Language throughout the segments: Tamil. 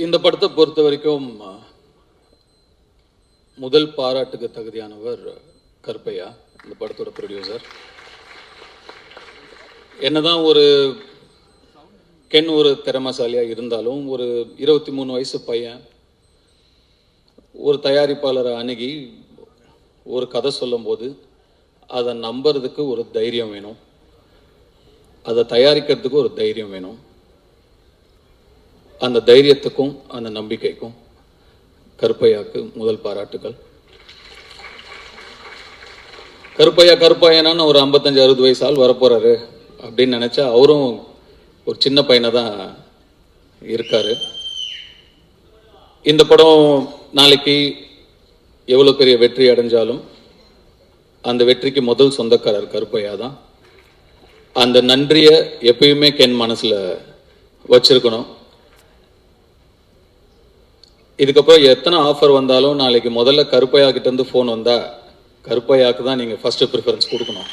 இந்த படத்தை பொறுத்த வரைக்கும் முதல் பாராட்டுக்கு தகுதியானவர் கருப்பையா, இந்த படத்தோட ப்ரொடியூசர். என்னதான் ஒரு கென் ஒரு திறமசாலியாக இருந்தாலும், ஒரு 23 வயசு பையன் ஒரு தயாரிப்பாளரை அணுகி ஒரு கதை சொல்லும்போது அதை நம்புறதுக்கு ஒரு தைரியம் வேணும், அதை தயாரிக்கிறதுக்கு ஒரு தைரியம் வேணும். அந்த தைரியத்துக்கும் அந்த நம்பிக்கைக்கும் கருப்பையாக்கு முதல் பாராட்டுகள். கருப்பையனான்னு ஒரு 55-60 வயசு ஆள் வரப்போறாரு அப்படின்னு நினைச்சா அவரும் ஒரு சின்ன பையனை தான் இருக்காரு. இந்த படம் நாளைக்கு எவ்வளோ பெரிய வெற்றி அடைஞ்சாலும் அந்த வெற்றிக்கு முதல் சொந்தக்காரர் கருப்பையா தான். அந்த நன்றியை எப்பயுமே கென் மனசில் வச்சிருக்கணும். இதுக்கப்புறம் எத்தனை ஆஃபர் வந்தாலும் நாளைக்கு முதல்ல கருப்பையா கிட்ட இருந்து ஃபோன் வந்தா கருப்பையாக்கு தான் நீங்கள் ஃபர்ஸ்ட் ப்ரிஃபரன்ஸ் கொடுக்கணும்.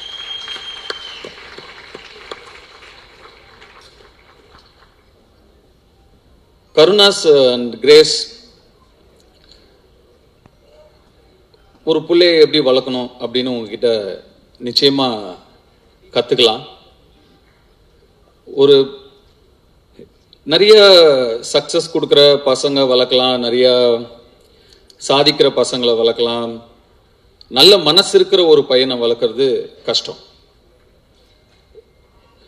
கருணாஸ் அண்ட் கிரேஸ் ஒரு பிள்ளையை எப்படி வளர்க்கணும் அப்படின்னு உங்ககிட்ட நிச்சயமா கற்றுக்கலாம். ஒரு நிறைய சக்ஸஸ் கொடுக்குற பசங்க வளர்க்கலாம், நிறைய சாதிக்கிற பசங்களை வளர்க்கலாம். நல்ல மனசு இருக்கிற ஒரு பையனை வளர்க்குறது கஷ்டம்.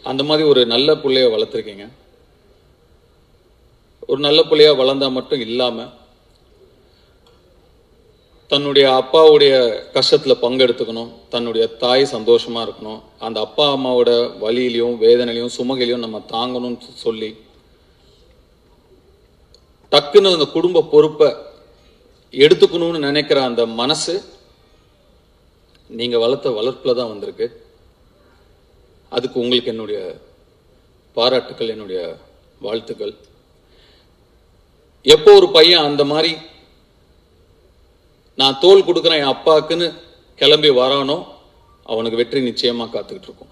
அந்த மாதிரி ஒரு நல்ல பிள்ளைய வளர்த்துருக்கீங்க. ஒரு நல்ல பிள்ளையா வளர்ந்தா மட்டும் இல்லாமல் தன்னுடைய அப்பாவுடைய கஷ்டத்தில் பங்கெடுத்துக்கணும், தன்னுடைய தாய் சந்தோஷமா இருக்கணும், அந்த அப்பா அம்மாவோட வலியிலையும் வேதனையிலையும் சுமகையிலையும் நம்ம தாங்கணும்னு சொல்லி டக்குன்னு அந்த குடும்ப பொறுப்பை எடுத்துக்கணும்னு நினைக்கிற அந்த மனசு நீங்க வளர்த்த வளர்ப்புல தான் வந்திருக்கு. அதுக்கு உங்களுக்கு என்னுடைய பாராட்டுக்கள், என்னுடைய வாழ்த்துக்கள். எப்போ ஒரு பையன் அந்த மாதிரி நான் தோல் கொடுக்குறேன் என் அப்பாக்குன்னு கிளம்பி வரானோ அவனுக்கு வெற்றி நிச்சயமா காத்துக்கிட்டு இருக்கும்.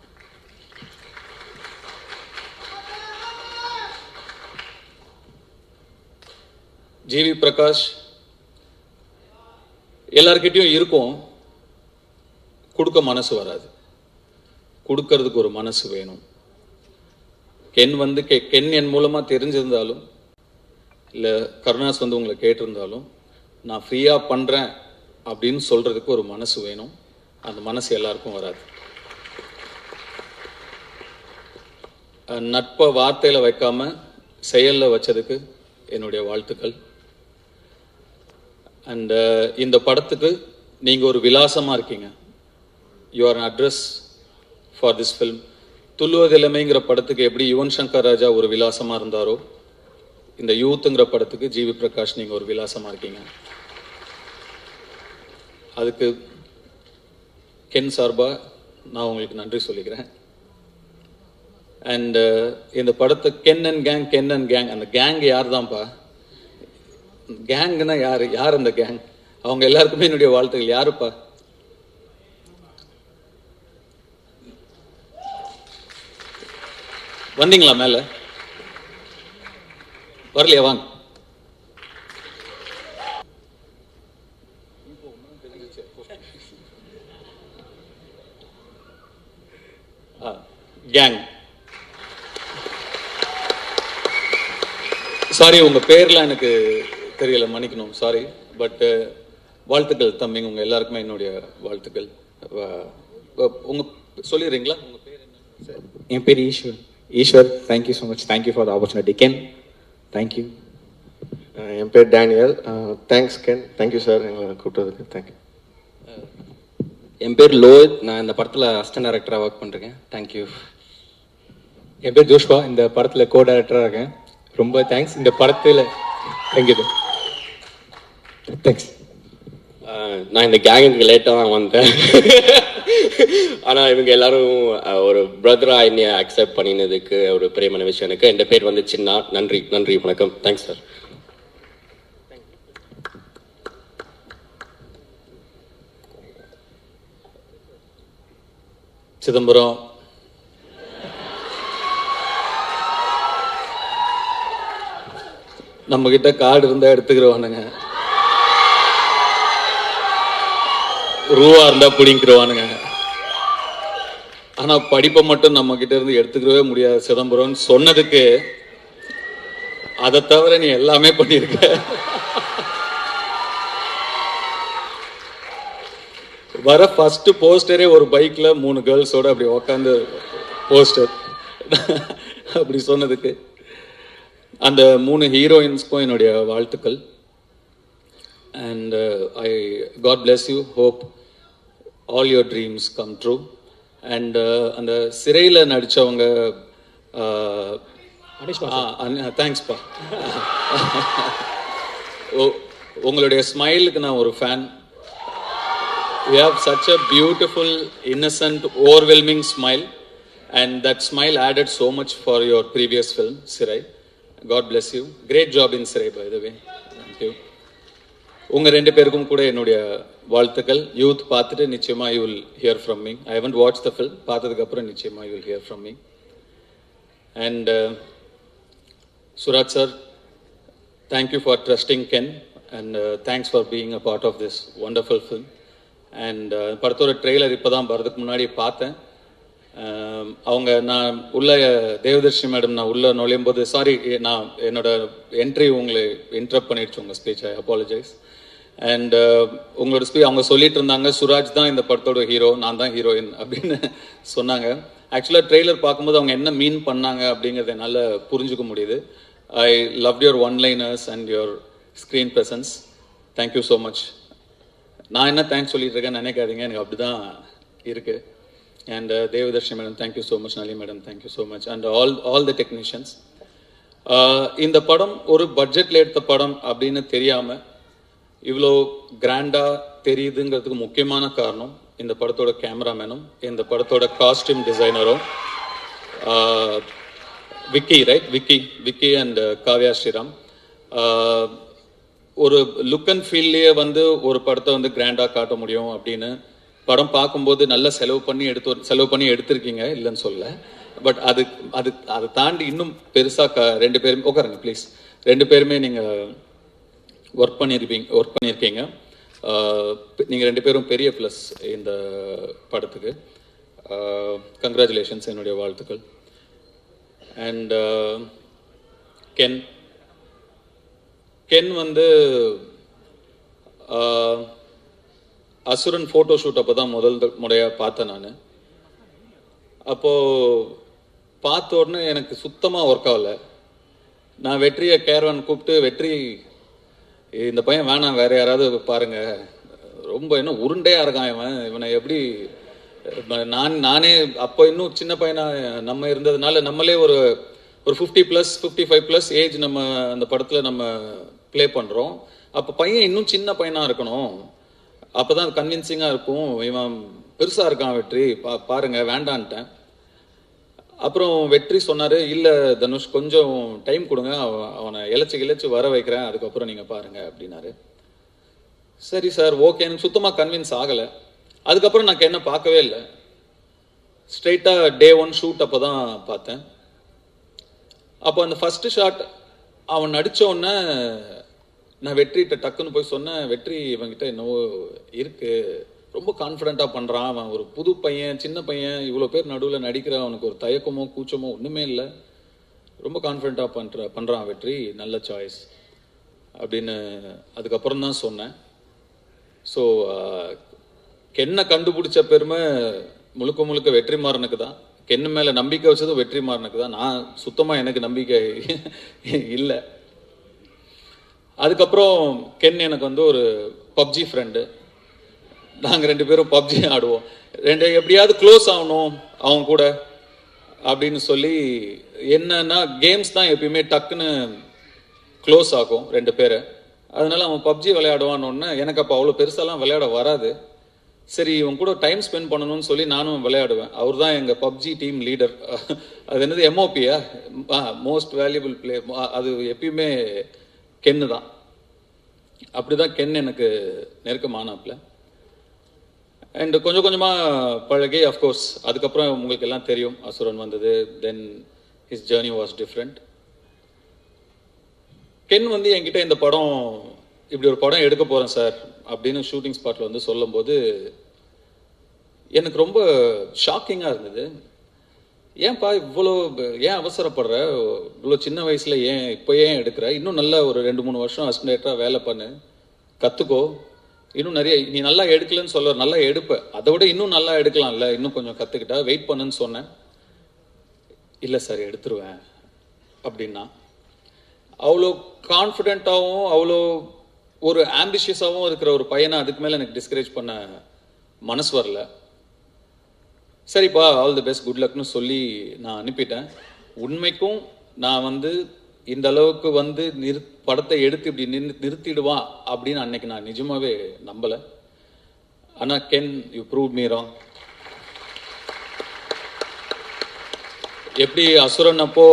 ஜிவி பிரகாஷ் எல்லார்கிட்டையும் இருக்கும், கொடுக்க மனசு வராது, கொடுக்கறதுக்கு ஒரு மனசு வேணும். கென் என் மூலமா தெரிஞ்சிருந்தாலும் இல்லை கருணாஸ் உங்களை கேட்டிருந்தாலும் நான் ஃப்ரீயா பண்றேன் அப்படின்னு சொல்றதுக்கு ஒரு மனசு வேணும். அந்த மனசு எல்லாருக்கும் வராது. நட்பை வார்த்தையில வைக்காம செயல்ல வச்சதுக்கு என்னுடைய வாழ்த்துக்கள். அண்ட் இந்த படத்துக்கு நீங்க ஒரு விலாசமா இருக்கீங்க. You are an address for this film. துள்ளுவதிலமைங்கிற படத்துக்கு எப்படி யுவன் சங்கர் ராஜா ஒரு விலாசமா இருந்தாரோ, இந்த யூத்துங்கிற படத்துக்கு ஜிவி பிரகாஷ் நீங்க ஒரு விலாசமா இருக்கீங்க. அதுக்கு கென் சார்பா நான் உங்களுக்கு நன்றி சொல்லிக்கிறேன். அண்ட் இந்த படத்தை கென் அண்ட் கேங், அந்த கேங் யார் தான்ப்பா? கேங்னா யார் அந்த கேங்? அவங்க எல்லாருக்குமே என்னுடைய வாழ்த்துக்கள். யாருப்பா? வந்தீங்களா மேல? வரலையா? வாங்க. கேங். சாரி, உங்க பேர்லாம் எனக்கு தெரியல, மன்னிக்கணும், சாரி. பட் வாழ்த்துக்கள் தம்பிங்க, உங்க எல்லாருக்குமே என்னுடைய வாழ்த்துக்கள். உங்க சொல்லிடுறீங்களா உங்க பேர் என்ன? என் பேர் Eshwar. Thank you so much. Thank you for the opportunity Ken. Thank you. என் பேர் Daniel. Thanks Ken. Thank you sir எங்களை கூப்பிட்டதுக்கு. தேங்க்யூ. என் பேர் லோஹித். நான் இந்த படத்தில் அசிஸ்டன்ட் டைரக்டராக ஒர்க் பண்ணுறேன். தேங்க்யூ. என் பேர் ஜோஷ்வா. இந்த படத்தில் கோ டைரக்டராக இருக்கேன். ரொம்ப தேங்க்ஸ். இந்த படத்தில் தேங்க்யூ. தேங்க்ஸ். நான் இந்த கேங்குக்கு லேட்டாக தான் வந்தேன். ஆனால் இவங்க எல்லாரும் ஒரு பிரதராக என்னை அக்செப்ட் பண்ணினதுக்கு ஒரு பெரியமான விஷயம் எனக்கு. என் பேர் வந்து சின்னா. நன்றி, வணக்கம். Thanks sir. சிதம்பரம் நம்ம கிட்ட கார்டு இருந்தா எடுத்துக்கிறவானுங்க, ரூபா இருந்தா பிடிங்கிருவானுங்க. ஆனா படிப்பை மட்டும் நம்ம கிட்ட இருந்து எடுத்துக்கவே முடியாது சிதம்பரம்னு சொன்னதுக்கு, அதை தவிர நீ எல்லாமே பண்ணியிருக்க. வர ஃபர்ஸ்ட் போஸ்டரே ஒரு பைக்ல 3 கேர்ள்ஸோட அப்படி உக்காந்து போஸ்டர் அப்படி சொன்னதுக்கு அந்த 3 ஹீரோயின்ஸ்க்கும் என்னுடைய வாழ்த்துக்கள். And I God bless you, hope all your dreams come true. And அந்த சிறையில் நடித்தவங்க, தேங்க்ஸ்ப்பா. உங்களுடைய ஸ்மைலுக்கு நான் ஒரு fan. You have such a beautiful, innocent, overwhelming smile, and that smile added so much for your previous film, Sirai. God bless you. Great job in Sirai, by the way. Thank you. உங்க 2 பேருக்கும் கூட என்னுடைய வாழ்த்துக்கள். யூத் பார்த்துட்டு நிச்சயமா you will hear from me. I haven't watched the film. பார்த்ததுக்கு அப்புறம் நிச்சயமா you will hear from me. And Suraj sir, thank you for trusting Ken, and thanks for being a part of this wonderful film. And படத்தோட ட்ரெய்லர் இப்போ தான் வரதுக்கு முன்னாடி பார்த்தேன். அவங்க நான் உள்ள தேவதர்ஷினி மேடம் நான் உள்ள நுழையும் போது, சாரி நான் என்னோட என்ட்ரி உங்களை இன்டரப்ட் பண்ணிடுச்சு உங்கள் ஸ்பீச், ஐ அப்பாலஜைஸ். அண்ட் உங்களோட ஸ்பீச் அவங்க சொல்லிட்டு இருந்தாங்க, சுராஜ் தான் இந்த படத்தோட ஹீரோ, நான் தான் ஹீரோயின் அப்படின்னு சொன்னாங்க. ஆக்சுவலாக ட்ரெய்லர் பார்க்கும்போது அவங்க என்ன மீன் பண்ணாங்க அப்படிங்கிறத என்னால் புரிஞ்சுக்க முடியுது. I love your one-liners and your screen presence. Thank you so much. நான் என்ன தேங்க்ஸ் சொல்லிட்டு இருக்கேன்னு நினைக்காதீங்க, எனக்கு அப்படி தான் இருக்குது. And Devadarshini madam thank you so much, Nali madam thank you so much, and all the technicians. இந்த படம் ஒரு பட்ஜெட்டில் எடுத்த படம் அப்படின்னு தெரியாமல் இவ்வளோ கிராண்டாக தெரியுதுங்கிறதுக்கு முக்கியமான காரணம் இந்த படத்தோட கேமராமேனும் இந்த படத்தோட காஸ்டியூம் டிசைனரும், விக்கி, ரைட், விக்கி அண்ட் காவ்யா ஸ்ரீராம். ஒரு லுக் அண்ட் ஃபீல்லையே வந்து ஒரு படத்தை வந்து கிராண்டாக காட்ட முடியும் அப்படின்னு படம் பார்க்கும்போது நல்ல செலவு பண்ணி எடுத்திருக்கீங்க, இல்லைன்னு சொல்ல. பட் அதை தாண்டி இன்னும் பெருசாக 2 பேருமே உட்காருங்க ப்ளீஸ், 2 பேருமே நீங்கள் ஒர்க் பண்ணியிருக்கீங்க. நீங்கள் 2 பேரும் பெரிய ப்ளஸ் இந்த படத்துக்கு. கங்க்ராச்சுலேஷன்ஸ், என்னுடைய வாழ்த்துக்கள். அண்ட் கென் வந்து அசுரன் ஃபோட்டோ ஷூட் அப்போ தான் முதல் முறையாக பார்த்தேன் நான். அப்போது பார்த்த உடனே எனக்கு சுத்தமாக ஒர்க் ஆகலை. நான் வெற்றியை கேரவன் கூப்பிட்டு, வெற்றி இந்த பையன் வேணாம், வேறு யாராவது பாருங்க, ரொம்ப இன்னும் உருண்டையாக இருக்கான் இவனை எப்படி. நானே அப்போ இன்னும் சின்ன பையனா நம்ம இருந்ததுனால நம்மளே ஒரு 50+, 55+ ஏஜ் நம்ம அந்த படத்தில் நம்ம ப்ளே பண்ணுறோம். அப்போ பையன் இன்னும் சின்ன பையனாக இருக்கணும், அப்போ தான் கன்வின்சிங்காக இருக்கும். இவன் பெருசாக இருக்கான் வெற்றி, பாருங்க, வேண்டான்ட்டேன். அப்புறம் வெற்றி சொன்னார், இல்லை தனுஷ் கொஞ்சம் டைம் கொடுங்க, அவனை இழைச்சி வர வைக்கிறேன், அதுக்கப்புறம் நீங்கள் பாருங்க அப்படின்னாரு. சரி சார், ஓகே. எனக்கு சுத்தமாக கன்வின்ஸ் ஆகலை. அதுக்கப்புறம் நான் என்ன பார்க்கவே இல்லை. ஸ்ட்ரெயிட்டாக டே 1 ஷூட் அப்போ தான் பார்த்தேன். அப்போ அந்த ஃபர்ஸ்ட் ஷாட் அவன் நடித்த உடனே நான் வெற்றிகிட்ட டக்குன்னு போய் சொன்னேன், வெற்றி இவன்கிட்ட என்னவோ இருக்குது, ரொம்ப கான்ஃபிடென்ட்டாக பண்ணுறான், அவன் ஒரு புது பையன், சின்ன பையன், இவ்வளோ பேர் நடுவில் நடிக்கிறான், அவனுக்கு ஒரு தயக்கமோ கூச்சமோ ஒன்றுமே இல்லை, ரொம்ப கான்ஃபிடென்ட்டாக பண்ணுறான் வெற்றி, நல்ல சாய்ஸ் அப்படின்னு அதுக்கப்புறம் தான் சொன்னேன். ஸோ கென்னை கண்டுபிடிச்ச பெருமை முழுக்க வெற்றிமாறனுக்கு தான். கென்னு மேலே நம்பிக்கை வச்சதும் வெற்றிமாறனுக்கு தான். நான் சுத்தமாக எனக்கு நம்பிக்கை இல்லை. அதுக்கப்புறம் கென் எனக்கு வந்து ஒரு பப்ஜி ஃப்ரெண்டு. நாங்கள் 2 பேரும் பப்ஜி ஆடுவோம். எப்படியாவது க்ளோஸ் ஆகணும் அவங்க கூட அப்படின்னு சொல்லி, என்னன்னா கேம்ஸ் தான் எப்பயுமே டக்குன்னு க்ளோஸ் ஆகும் 2 பேரை. அதனால அவன் பப்ஜி விளையாடுவான்னு, எனக்கு அப்போ அவ்வளோ பெருசாலாம் விளையாட வராது. சரி, இவன் கூட டைம் ஸ்பெண்ட் பண்ணணும்னு சொல்லி நானும் விளையாடுவேன். அவர் தான் எங்கள் பப்ஜி டீம் லீடர். அது என்னது, எம்ஓபியா, மோஸ்ட் வேல்யூபிள் பிளே. அது எப்பயுமே கென்னு தான். அப்படி தான் கென் எனக்கு நெருக்கமானாப்ல. அண்ட் கொஞ்சம் கொஞ்சமாக பழகி, அஃப்கோர்ஸ் அதுக்கப்புறம் உங்களுக்கு எல்லாம் தெரியும், அசுரன் வந்தது. Then his journey was different. Ken வந்து என்கிட்ட இந்த படம் இப்படி ஒரு படம் எடுக்க போகிறேன் சார் அப்படின்னு ஷூட்டிங் ஸ்பாட்டில் வந்து சொல்லும்போது எனக்கு ரொம்ப ஷாக்கிங்காக இருந்தது. ஏன்பா இவ்வளோ ஏன் அவசரப்படுற, இவ்வளோ சின்ன வயசில் ஏன் இப்போ ஏன் எடுக்கிற, இன்னும் நல்லா ஒரு 2-3 வருஷம் அசிஸ்டன்டாக வேலை பண்ணு, கற்றுக்கோ, இன்னும் நிறைய நீ நல்லா எடுக்கலன்னு சொல்ல, நல்லா எடுப்ப, அதை விட இன்னும் நல்லா எடுக்கலாம்ல, இன்னும் கொஞ்சம் கற்றுக்கிட்டா வெயிட் பண்ணுன்னு சொன்னேன். இல்லை சார் எடுத்துருவேன் அப்படின்னா. அவ்வளோ கான்ஃபிடென்ட்டாகவும் அவ்வளோ ஒரு ஆம்பிஷியஸாகவும் இருக்கிற ஒரு பையனை அதுக்கு மேலே எனக்கு டிஸ்கரேஜ் பண்ண மனசு வரல. சரிப்பா ஆல் தி பெஸ்ட் குட் லக்னு சொல்லி நான் அனுப்பிட்டேன். உண்மைக்கும் நான் வந்து இந்த அளவுக்கு வந்து படத்தை எடுத்து இப்படி நிறுத்திடுவான் அப்படின்னு அன்னைக்கு நான் நிஜமாவே நம்பலை. ஆனால் Ken you prove me wrong. எப்படி அசுரன் அப்போ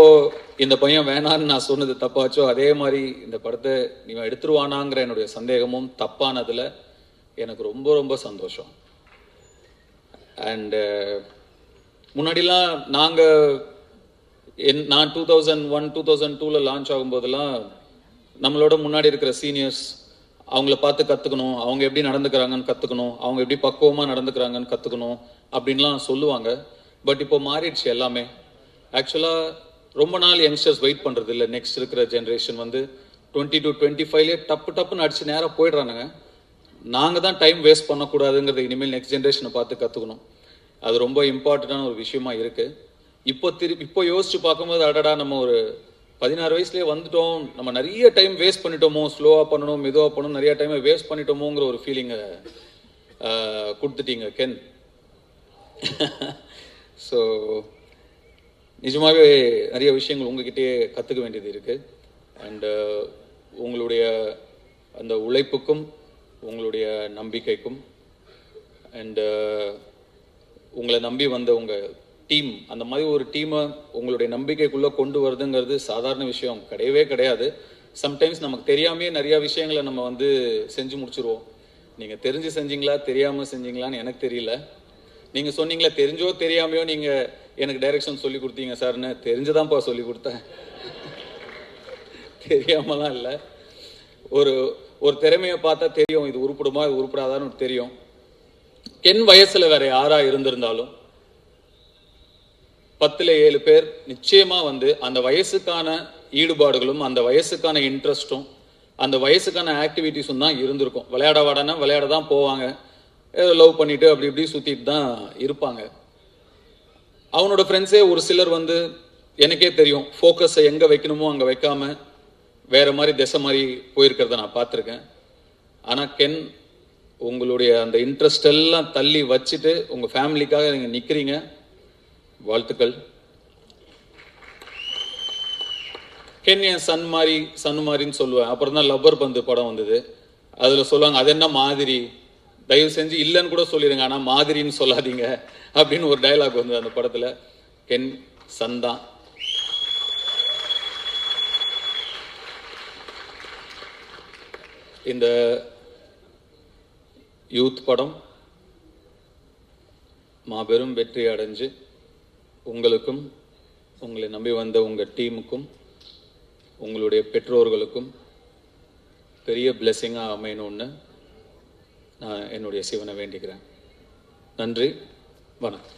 இந்த பையன் வேணான்னு நான் சொன்னது தப்பாச்சோ, அதே மாதிரி இந்த படத்தை நீ எடுத்துருவானாங்கிற என்னுடைய சந்தேகமும் தப்பானதுல எனக்கு ரொம்ப ரொம்ப சந்தோஷம். அண்டு முன்னாடிலாம் நான் 2001-2002 லான்ச் ஆகும்போதெல்லாம் நம்மளோட முன்னாடி இருக்கிற சீனியர்ஸ் அவங்கள பார்த்து கற்றுக்கணும், அவங்க எப்படி நடந்துக்கிறாங்கன்னு கற்றுக்கணும், அவங்க எப்படி பக்குவமாக நடந்துக்கிறாங்கன்னு கற்றுக்கணும் அப்படின்லாம் சொல்லுவாங்க. பட் இப்போ மாறிடுச்சு எல்லாமே. ஆக்சுவலாக ரொம்ப நாள் யங்ஸ்டர்ஸ் வெயிட் பண்ணுறது இல்லை. நெக்ஸ்ட் இருக்கிற ஜென்ரேஷன் வந்து 20 to 25 டப்புன்னு அடிச்சு நேராக போயிடுறானுங்க. நாங்கள் தான் டைம் வேஸ்ட் பண்ணக்கூடாதுங்கிறது இனிமேல் நெக்ஸ்ட் ஜென்ரேஷனை பார்த்து கற்றுக்கணும். அது ரொம்ப இம்பார்ட்டண்டான ஒரு விஷயமா இருக்குது. இப்போ யோசிச்சு பார்க்கும்போது அடடா நம்ம ஒரு 16 வயசுலேயே வந்துட்டோம், நம்ம நிறைய டைம் வேஸ்ட் பண்ணிட்டோமோ, ஸ்லோவாக பண்ணணும் மெதுவாக பண்ணணும், நிறைய டைமை வேஸ்ட் பண்ணிட்டோமோங்கிற ஒரு ஃபீலிங்கை கொடுத்துட்டீங்க கென். ஸோ நிஜமாகவே நிறைய விஷயங்கள் உங்ககிட்டயே கற்றுக்க வேண்டியது இருக்குது. அண்டு உங்களுடைய அந்த உழைப்புக்கும் உங்களுடைய நம்பிக்கைக்கும் அண்டு உங்களை நம்பி வந்த உங்கள் டீம், அந்த மாதிரி ஒரு டீமை உங்களுடைய நம்பிக்கைக்குள்ளே கொண்டு வருதுங்கிறது சாதாரண விஷயம் கிடையவே கிடையாது. சம்டைம்ஸ் நமக்கு தெரியாமையே நிறையா விஷயங்களை நம்ம வந்து செஞ்சு முடிச்சுருவோம். நீங்கள் தெரிஞ்சு செஞ்சீங்களா தெரியாமல் செஞ்சீங்களான்னு எனக்கு தெரியல. நீங்கள் சொன்னீங்களா தெரிஞ்சோ தெரியாமையோ நீங்கள் எனக்கு டைரக்ஷன் சொல்லி கொடுத்தீங்க சார்னு, தெரிஞ்சுதான்ப்பா சொல்லி கொடுத்தேன், தெரியாமலாம் இல்லை. ஒரு திறமையை பார்த்தா தெரியும் இது உருப்படுமா இது உருப்படாதான்னு தெரியும். கென் வயசுல வேற யாரா இருந்திருந்தாலும் 10ல் 7 பேர் நிச்சயமா வந்து அந்த வயசுக்கான ஈடுபாடுகளும் அந்த வயசுக்கான இன்ட்ரெஸ்டும் அந்த வயசுக்கான ஆக்டிவிட்டிஸும் தான் இருந்திருக்கும். விளையாட வாடனா விளையாட தான் போவாங்க, ஏதோ லவ் பண்ணிட்டு அப்படி இப்படி சுத்திட்டு தான் இருப்பாங்க. அவனோட ஃப்ரெண்ட்ஸே ஒரு சிலர் வந்து எனக்கே தெரியும் ஃபோக்கஸை எங்கே வைக்கணுமோ அங்கே வைக்காம வேற மாதிரி திசை மாதிரி போயிருக்கிறத நான் பார்த்துருக்கேன். ஆனால் கென் உங்களுடைய அந்த இன்ட்ரெஸ்ட் எல்லாம் தள்ளி வச்சுட்டு உங்கள் ஃபேமிலிக்காக நீங்கள் நிற்கிறீங்க. வாழ்த்துக்கள். கென் என் சன் மாதிரின்னு சொல்லுவேன். அப்புறம் தான் லப்பர் பந்து படம் வந்தது, அதில் சொல்லுவாங்க அது என்ன மாதிரி, தயவு செஞ்சு இல்லைன்னு கூட சொல்லிடுங்க ஆனால் மாதிரின்னு சொல்லாதீங்க அப்படின்னு ஒரு டைலாக் வந்தது அந்த படத்தில். கென் சன் தான். இந்த யூத் படம் மாபெரும் வெற்றி அடைஞ்சு உங்களுக்கும் உங்களை நம்பி வந்த உங்கள் டீமுக்கும் உங்களுடைய பெற்றோர்களுக்கும் பெரிய பிளெஸிங்காக அமையணும்னு நான் என்னுடைய சிவனை வேண்டிக்கிறேன். நன்றி, வணக்கம்.